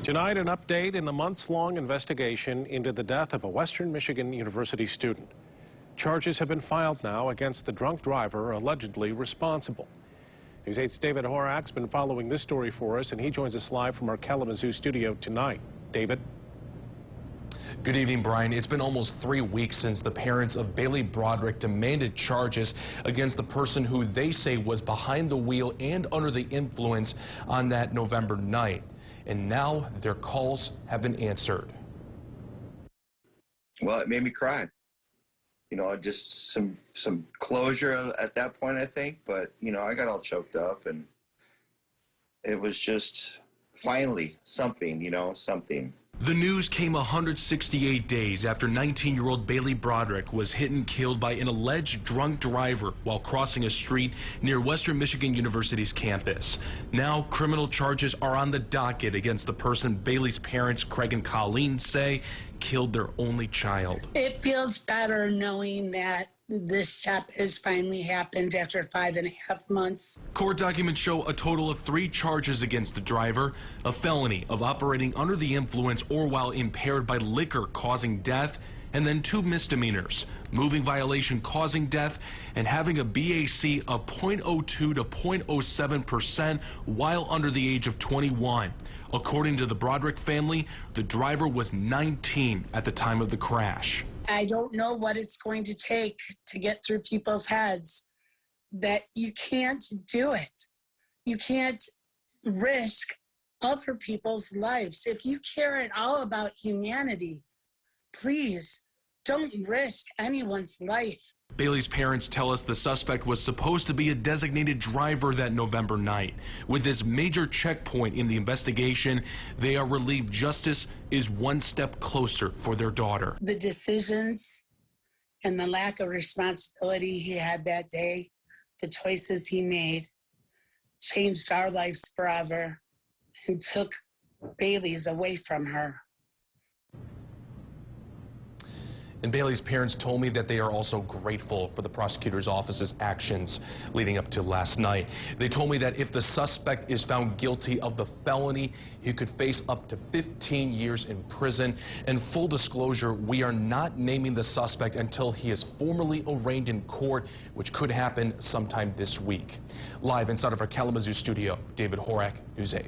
Tonight, an update in the months-long investigation into the death of a Western Michigan University student. Charges have been filed now against the drunk driver allegedly responsible. News 8's David Horak's been following this story for us, and he joins us live from our Kalamazoo studio tonight. David? Good evening, Brian. It's been almost 3 weeks since the parents of Bailey Broderick demanded charges against the person who they say was behind the wheel and under the influence on that November night. And now their calls have been answered. Well, it made me cry. You know, just some closure at that point, I think. But, you know, I got all choked up, and it was just finally something, you know, something. The news came 168 days after 19-year-old Bailey Broderick was hit and killed by an alleged drunk driver while crossing a street near Western Michigan University's campus. Now, criminal charges are on the docket against the person Bailey's parents, Craig and Colleen, say killed their only child. It feels better knowing that this step has finally happened after 5.5 months. Court documents show a total of 3 charges against the driver: a felony of operating under the influence or while impaired by liquor causing death, and then 2 misdemeanors: moving violation causing death and having a BAC of 0.02 to 0.07% while under the age of 21. According to the Broderick family, the driver was 19 at the time of the crash. I don't know what it's going to take to get through people's heads that you can't do it. You can't risk other people's lives. If you care at all about humanity, please don't risk anyone's life. Bailey's parents tell us the suspect was supposed to be a designated driver that November night. With this major checkpoint in the investigation, they are relieved justice is one step closer for their daughter. The decisions and the lack of responsibility he had that day, the choices he made, changed our lives forever and took Bailey's away from her. And Bailey's parents told me that they are also grateful for the prosecutor's office's actions leading up to last night. They told me that if the suspect is found guilty of the felony, he could face up to 15 years in prison. And full disclosure, we are not naming the suspect until he is formally arraigned in court, which could happen sometime this week. Live inside of our Kalamazoo studio, David Horak, News 8.